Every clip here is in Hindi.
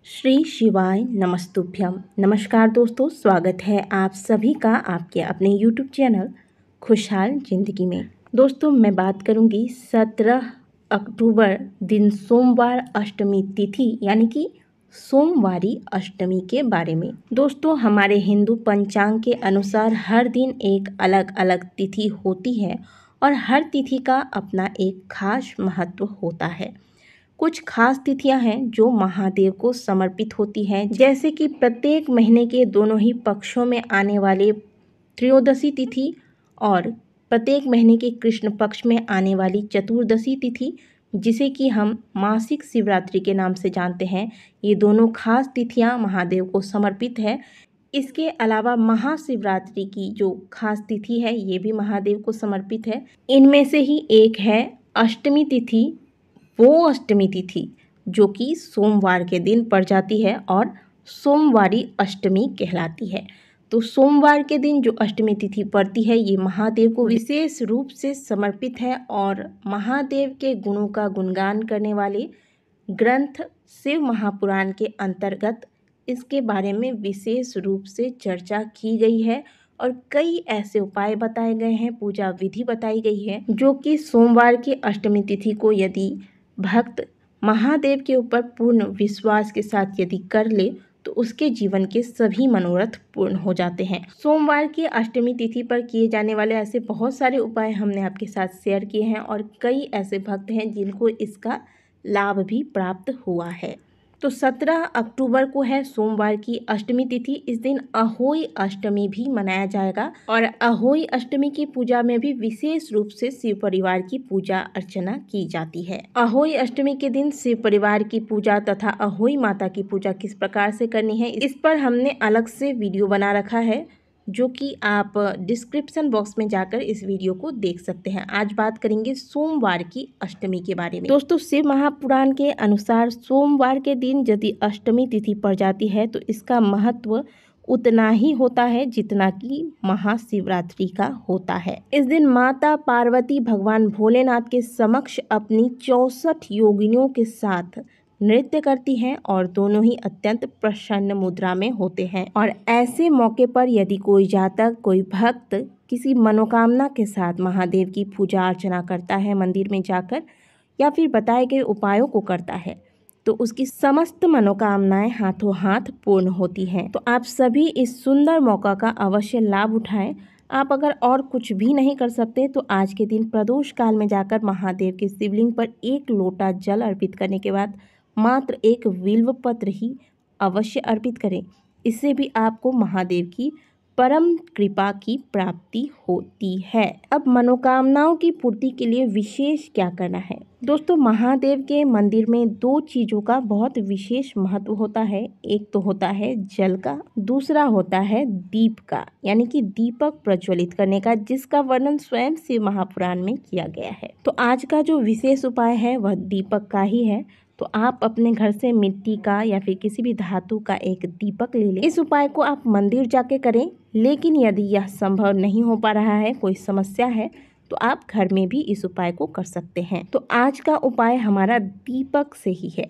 श्री शिवाय नमस्तुभ्यम। नमस्कार दोस्तों, स्वागत है आप सभी का आपके अपने यूट्यूब चैनल खुशहाल ज़िंदगी में। दोस्तों, मैं बात करूंगी 17 अक्टूबर दिन सोमवार अष्टमी तिथि यानी कि सोमवारी अष्टमी के बारे में। दोस्तों, हमारे हिंदू पंचांग के अनुसार हर दिन एक अलग अलग तिथि होती है और हर तिथि का अपना एक खास महत्व होता है। कुछ खास तिथियां हैं जो महादेव को समर्पित होती हैं, जैसे कि प्रत्येक महीने के दोनों ही पक्षों में आने वाले त्रयोदशी तिथि और प्रत्येक महीने के कृष्ण पक्ष में आने वाली चतुर्दशी तिथि, जिसे कि हम मासिक शिवरात्रि के नाम से जानते हैं। ये दोनों खास तिथियां महादेव को समर्पित है। इसके अलावा महाशिवरात्रि की जो खास तिथि है ये भी महादेव को समर्पित है। इनमें से ही एक है अष्टमी तिथि। वो अष्टमी तिथि जो कि सोमवार के दिन पड़ जाती है और सोमवारी अष्टमी कहलाती है। तो सोमवार के दिन जो अष्टमी तिथि पड़ती है ये महादेव को विशेष रूप से समर्पित है और महादेव के गुणों का गुणगान करने वाले ग्रंथ शिव महापुराण के अंतर्गत इसके बारे में विशेष रूप से चर्चा की गई है और कई ऐसे उपाय बताए गए हैं, पूजा विधि बताई गई है, जो कि सोमवार की अष्टमी तिथि को यदि भक्त महादेव के ऊपर पूर्ण विश्वास के साथ यदि कर ले तो उसके जीवन के सभी मनोरथ पूर्ण हो जाते हैं। सोमवार की अष्टमी तिथि पर किए जाने वाले ऐसे बहुत सारे उपाय हमने आपके साथ शेयर किए हैं और कई ऐसे भक्त हैं जिनको इसका लाभ भी प्राप्त हुआ है। तो 17 अक्टूबर को है सोमवार की अष्टमी तिथि। इस दिन अहोई अष्टमी भी मनाया जाएगा और अहोई अष्टमी की पूजा में भी विशेष रूप से शिव परिवार की पूजा अर्चना की जाती है। अहोई अष्टमी के दिन शिव परिवार की पूजा तथा अहोई माता की पूजा किस प्रकार से करनी है, इस पर हमने अलग से वीडियो बना रखा है, जो कि आप डिस्क्रिप्शन बॉक्स में जाकर इस वीडियो को देख सकते हैं। आज बात करेंगे सोमवार की अष्टमी के बारे में। दोस्तों, शिव महापुराण के अनुसार सोमवार के दिन यदि अष्टमी तिथि पड़ जाती है तो इसका महत्व उतना ही होता है जितना कि महाशिवरात्रि का होता है। इस दिन माता पार्वती भगवान भोलेनाथ के समक्ष अपनी 64 योगिनियों के साथ नृत्य करती हैं और दोनों ही अत्यंत प्रसन्न मुद्रा में होते हैं। और ऐसे मौके पर यदि कोई जातक, कोई भक्त किसी मनोकामना के साथ महादेव की पूजा अर्चना करता है मंदिर में जाकर या फिर बताए गए उपायों को करता है तो उसकी समस्त मनोकामनाएं हाथों हाथ पूर्ण होती हैं। तो आप सभी इस सुंदर मौका का अवश्य लाभ उठाएं। आप अगर और कुछ भी नहीं कर सकते तो आज के दिन प्रदोष काल में जाकर महादेव के शिवलिंग पर एक लोटा जल अर्पित करने के बाद मात्र एक बिल्व पत्र ही अवश्य अर्पित करें। इससे भी आपको महादेव की परम कृपा की प्राप्ति होती है। अब मनोकामनाओं की पूर्ति के लिए विशेष क्या करना है? दोस्तों, महादेव के मंदिर में दो चीज़ों का बहुत विशेष महत्व होता है। एक तो होता है जल का, दूसरा होता है दीप का, यानी कि दीपक प्रज्वलित करने का, जिसका वर्णन स्वयं शिव महापुराण में किया गया है। तो आज का जो विशेष उपाय है वह दीपक का ही है। तो आप अपने घर से मिट्टी का या फिर किसी भी धातु का एक दीपक ले लें। इस उपाय को आप मंदिर जाके करें, लेकिन यदि यह संभव नहीं हो पा रहा है, कोई समस्या है, तो आप घर में भी इस उपाय को कर सकते हैं। तो आज का उपाय हमारा दीपक से ही है।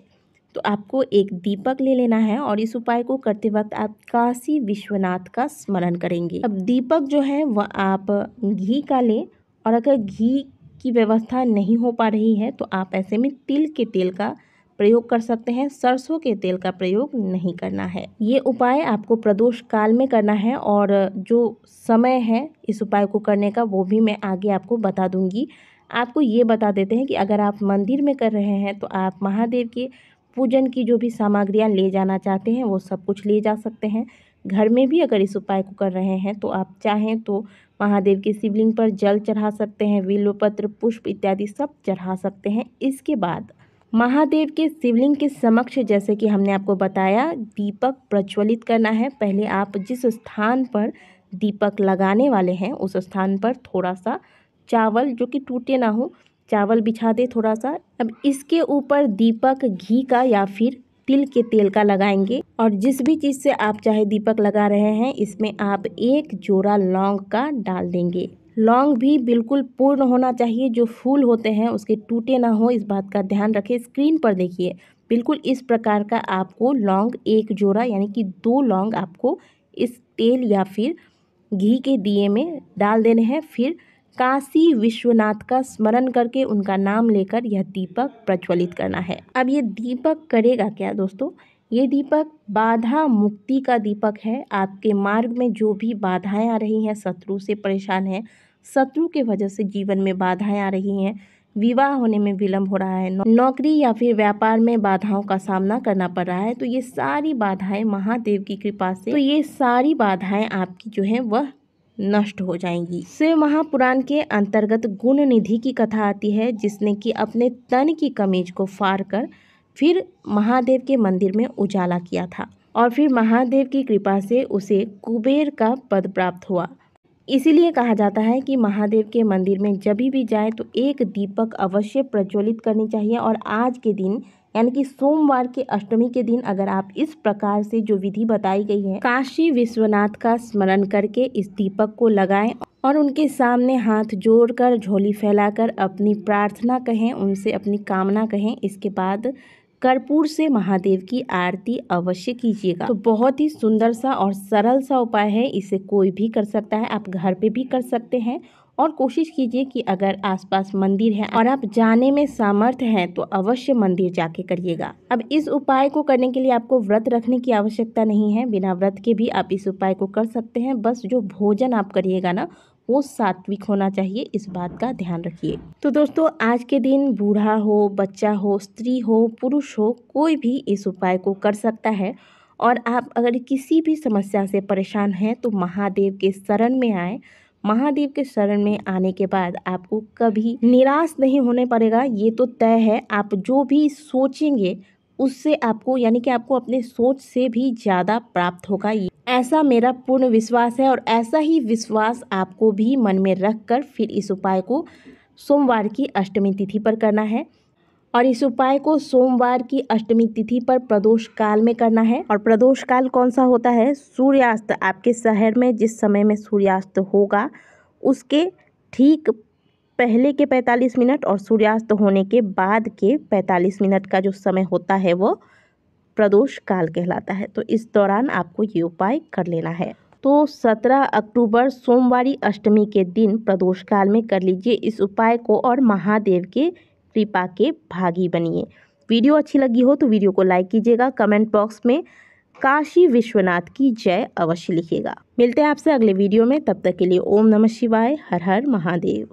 तो आपको एक दीपक ले लेना है और इस उपाय को करते वक्त आप काशी विश्वनाथ का स्मरण करेंगे। अब दीपक जो है वह आप घी का लें और अगर घी की व्यवस्था नहीं हो पा रही है तो आप ऐसे में तिल के तेल का प्रयोग कर सकते हैं। सरसों के तेल का प्रयोग नहीं करना है। ये उपाय आपको प्रदोष काल में करना है और जो समय है इस उपाय को करने का वो भी मैं आगे आपको बता दूंगी। आपको ये बता देते हैं कि अगर आप मंदिर में कर रहे हैं तो आप महादेव के पूजन की जो भी सामग्रियाँ ले जाना चाहते हैं वो सब कुछ ले जा सकते हैं। घर में भी अगर इस उपाय को कर रहे हैं तो आप चाहें तो महादेव के शिवलिंग पर जल चढ़ा सकते हैं, बिल्वपत्र, पुष्प इत्यादि सब चढ़ा सकते हैं। इसके बाद महादेव के शिवलिंग के समक्ष, जैसे कि हमने आपको बताया, दीपक प्रज्वलित करना है। पहले आप जिस स्थान पर दीपक लगाने वाले हैं उस स्थान पर थोड़ा सा चावल, जो कि टूटे ना हो, चावल बिछा दे थोड़ा सा। अब इसके ऊपर दीपक घी का या फिर तिल के तेल का लगाएंगे और जिस भी चीज़ से आप चाहे दीपक लगा रहे हैं इसमें आप एक जोड़ा लौंग का डाल देंगे। लौंग भी बिल्कुल पूर्ण होना चाहिए, जो फूल होते हैं उसके टूटे ना हो, इस बात का ध्यान रखें। स्क्रीन पर देखिए बिल्कुल इस प्रकार का आपको लौंग 1 जोड़ा यानी कि 2 लौंग आपको इस तेल या फिर घी के दिए में डाल देने हैं। फिर काशी विश्वनाथ का स्मरण करके उनका नाम लेकर यह दीपक प्रज्वलित करना है। अब ये दीपक करेगा क्या दोस्तों? ये दीपक बाधा मुक्ति का दीपक है। आपके मार्ग में जो भी बाधाएं आ रही हैं, शत्रु से परेशान है, शत्रु के वजह से जीवन में बाधाएं आ रही हैं, विवाह होने में विलम्ब हो रहा है, नौकरी या फिर व्यापार में बाधाओं का सामना करना पड़ रहा है, तो ये सारी बाधाएं महादेव की कृपा से, तो ये सारी बाधाएं आपकी जो है वह नष्ट हो जाएंगी। शिव महापुराण के अंतर्गत गुण निधि की कथा आती है, जिसने कि अपने तन की कमीज को फाड़ कर फिर महादेव के मंदिर में उजाला किया था और फिर महादेव की कृपा से उसे कुबेर का पद प्राप्त हुआ। इसीलिए कहा जाता है कि महादेव के मंदिर में जब भी जाए तो एक दीपक अवश्य प्रज्वलित करनी चाहिए। और आज के दिन यानी कि सोमवार के अष्टमी के दिन अगर आप इस प्रकार से जो विधि बताई गई है, काशी विश्वनाथ का स्मरण करके इस दीपक को लगाएं और उनके सामने हाथ जोड़कर झोली फैलाकर अपनी प्रार्थना कहें, उनसे अपनी कामना कहें। इसके बाद कर्पूर से महादेव की आरती अवश्य कीजिएगा। तो बहुत ही सुंदर सा और सरल सा उपाय है, इसे कोई भी कर सकता है, आप घर पे भी कर सकते हैं। और कोशिश कीजिए कि अगर आसपास मंदिर है और आप जाने में सामर्थ्य हैं तो अवश्य मंदिर जाके करिएगा। अब इस उपाय को करने के लिए आपको व्रत रखने की आवश्यकता नहीं है, बिना व्रत के भी आप इस उपाय को कर सकते हैं। बस जो भोजन आप करिएगा ना, वो सात्विक होना चाहिए, इस बात का ध्यान रखिए। तो दोस्तों आज के दिन बूढ़ा हो, बच्चा हो, स्त्री हो, पुरुष हो, कोई भी इस उपाय को कर सकता है। और आप अगर किसी भी समस्या से परेशान हैं तो महादेव के शरण में आए। महादेव के शरण में आने के बाद आपको कभी निराश नहीं होने पड़ेगा, ये तो तय है। आप जो भी सोचेंगे उससे आपको यानी कि आपको अपने सोच से भी ज़्यादा प्राप्त होगा, ऐसा मेरा पूर्ण विश्वास है। और ऐसा ही विश्वास आपको भी मन में रख कर फिर इस उपाय को सोमवार की अष्टमी तिथि पर करना है। और इस उपाय को सोमवार की अष्टमी तिथि पर प्रदोष काल में करना है। और प्रदोष काल कौन सा होता है? सूर्यास्त आपके शहर में जिस समय में सूर्यास्त होगा उसके ठीक पहले के 45 मिनट और सूर्यास्त होने के बाद के 45 मिनट का जो समय होता है वो प्रदोष काल कहलाता है। तो इस दौरान आपको ये उपाय कर लेना है। तो 17 अक्टूबर सोमवारी अष्टमी के दिन प्रदोष काल में कर लीजिए इस उपाय को और महादेव के कृपा के भागी बनिए। वीडियो अच्छी लगी हो तो वीडियो को लाइक कीजिएगा, कमेंट बॉक्स में काशी विश्वनाथ की जय अवश्य लिखिएगा। मिलते हैं आपसे अगले वीडियो में, तब तक के लिए ओम नमः शिवाय, हर हर महादेव।